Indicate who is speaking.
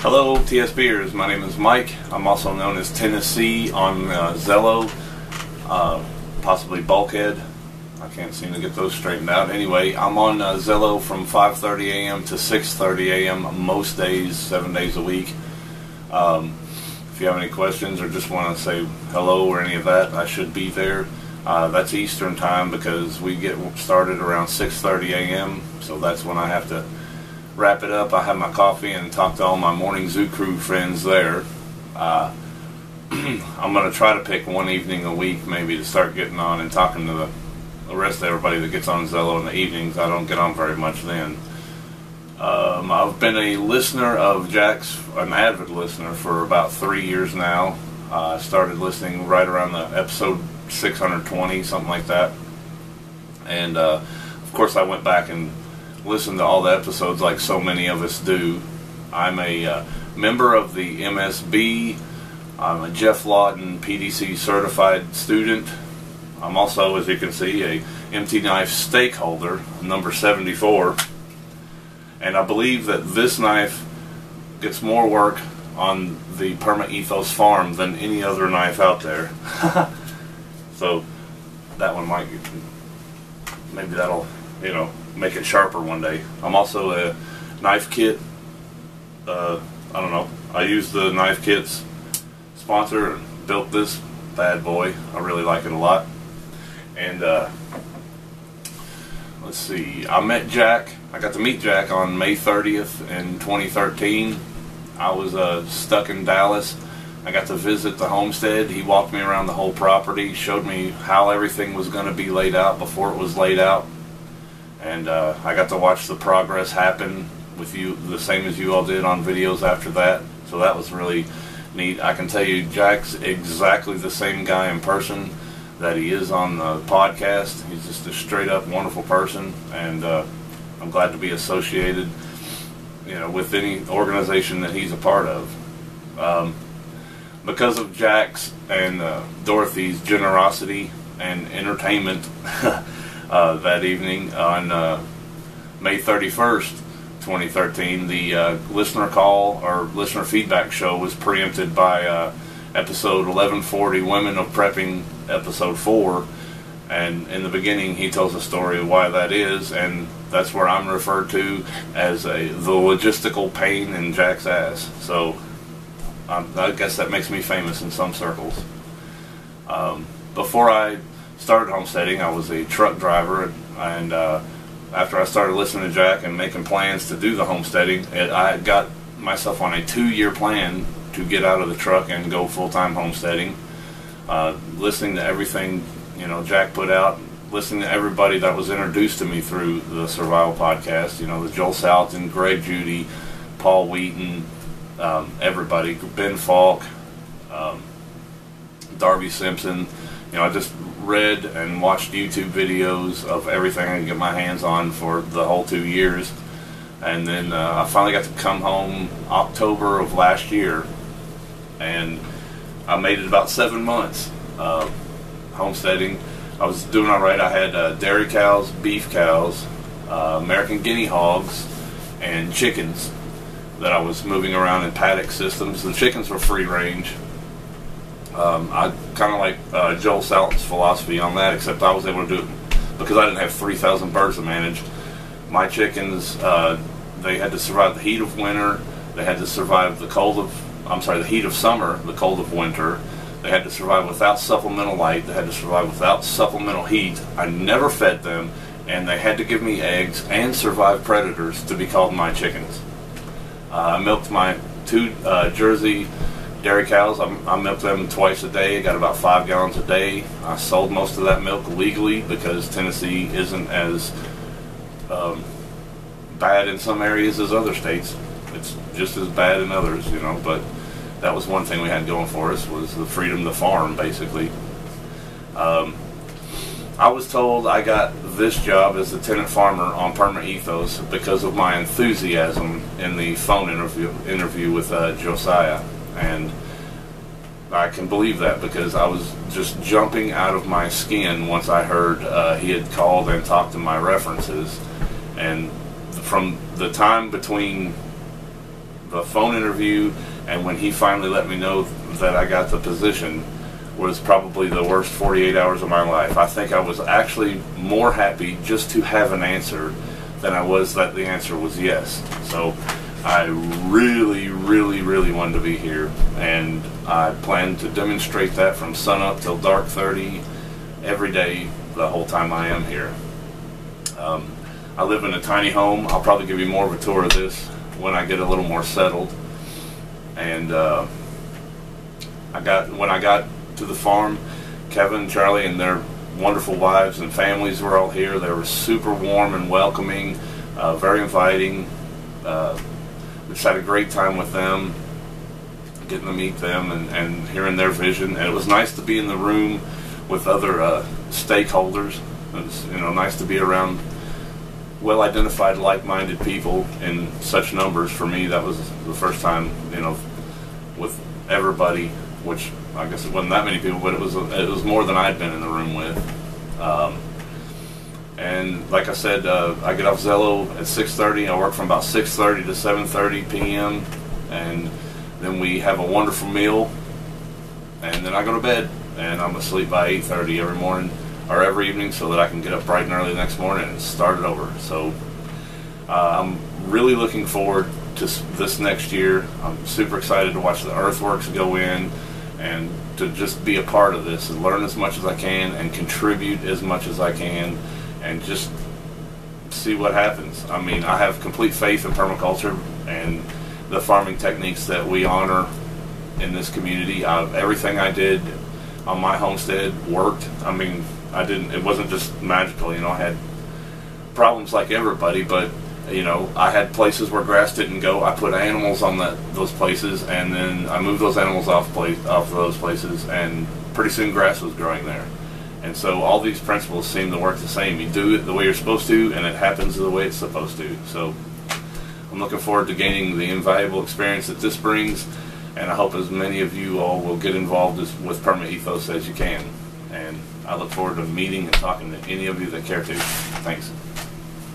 Speaker 1: Hello TSBers, my name is Mike. I'm also known as Tennessee on Zello, possibly Bulkhead. I can't seem to get those straightened out. Anyway, I'm on Zello from 5:30 a.m. to 6:30 a.m. most days, 7 days a week. If you have any questions or just want to say hello or any of that, I should be there. That's Eastern time because we get started around 6:30 a.m. so that's when I have to wrap it up. I have my coffee and talk to all my morning zoo crew friends there. I'm going to try to pick one evening a week maybe to start getting on and talking to the rest of everybody that gets on Zello in the evenings. I don't get on very much then. I've been a listener of Jack's, an avid listener, for about 3 years now. I started listening right around the episode 620, something like that. And of course I went back and listened to all the episodes like so many of us do. I'm a member of the MSB. I'm a Jeff Lawton PDC certified student. I'm also, as you can see, a empty knife stakeholder, number 74. And I believe that this knife gets more work on the PermaEthos farm than any other knife out there. So that one might, maybe that'll, you know, make it sharper one day. I'm also a knife kit. I don't know. I used the knife kits sponsor and built this bad boy. I really like it a lot. And let's see. I met Jack. I got to meet Jack on May 30th in 2013. I was stuck in Dallas. I got to visit the homestead. He walked me around the whole property, showed me how everything was going to be laid out before it was laid out. And I got to watch the progress happen with you, the same as you all did on videos after that. So that was really neat. I can tell you Jack's exactly the same guy in person that he is on the podcast. He's just a straight up wonderful person, and I'm glad to be associated, you know, with any organization that he's a part of. Because of Jack's and Dorothy's generosity and entertainment that evening on May 31st, 2013, the listener call or listener feedback show was preempted by episode 1140, Women of Prepping, episode 4. And in the beginning he tells a story of why that is, and that's where I'm referred to as the logistical pain in Jack's ass. So I guess that makes me famous in some circles. Before I started homesteading, I was a truck driver, and after I started listening to Jack and making plans to do the homesteading, I got myself on a 2-year plan to get out of the truck and go full-time homesteading. Listening to everything, you know, Jack put out, listening to everybody that was introduced to me through the Survival Podcast, you know, the Joel Salton, Greg Judy, Paul Wheaton, everybody, Ben Falk, Darby Simpson. You know, I just read and watched YouTube videos of everything I could get my hands on for the whole 2 years. And then I finally got to come home October of last year, and I made it about 7 months homesteading. I was doing all right. I had dairy cows, beef cows, American guinea hogs, and chickens that I was moving around in paddock systems. The chickens were free range. I kind of like Joel Salton's philosophy on that, except I was able to do it because I didn't have 3,000 birds to manage. My chickens, they had to survive the heat of winter. They had to survive the the heat of summer, the cold of winter. They had to survive without supplemental light. They had to survive without supplemental heat. I never fed them, and they had to give me eggs and survive predators to be called my chickens. I milked my 2 Jersey dairy cows. I milked them twice a day. I got about 5 gallons a day. I sold most of that milk legally because Tennessee isn't as bad in some areas as other states. It's just as bad in others, you know, but that was one thing we had going for us, was the freedom to farm, basically. I was told I got this job as a tenant farmer on PermaEthos because of my enthusiasm in the phone interview with Josiah, and I can believe that because I was just jumping out of my skin once I heard he had called and talked to my references. And from the time between the phone interview and when he finally let me know that I got the position was probably the worst 48 hours of my life. I think I was actually more happy just to have an answer than I was that the answer was yes. So I really, really, really wanted to be here, and I plan to demonstrate that from sun up till dark 30 every day the whole time I am here. I live in a tiny home. I'll probably give you more of a tour of this when I get a little more settled. And when I got to the farm, Kevin, Charlie, and their wonderful wives and families were all here. They were super warm and welcoming, very inviting. We just had a great time with them, getting to meet them and hearing their vision. And it was nice to be in the room with other stakeholders. It was, nice to be around well-identified, like-minded people in such numbers. For me, that was the first time, with everybody, which I guess it wasn't that many people, but it was more than I'd been in the room with. And like I said, I get off Zello at 6:30. I work from about 6:30 to 7:30 p.m. and then we have a wonderful meal, and then I go to bed, and I'm asleep by 8:30 every morning or every evening, so that I can get up bright and early the next morning and start it over. So I'm really looking forward to this next year. I'm super excited to watch the earthworks go in and to just be a part of this and learn as much as I can and contribute as much as I can and just see what happens. I mean, I have complete faith in permaculture and the farming techniques that we honor in this community. Everything I did on my homestead worked. I mean, it wasn't just magical, I had problems like everybody, but I had places where grass didn't go. I put animals on those places, and then I moved those animals off those places, and pretty soon grass was growing there. And so all these principles seem to work the same. You do it the way you're supposed to, and it happens the way it's supposed to. So I'm looking forward to gaining the invaluable experience that this brings, and I hope as many of you all will get involved with PermaEthos as you can. And I look forward to meeting and talking to any of you that care to. Thanks.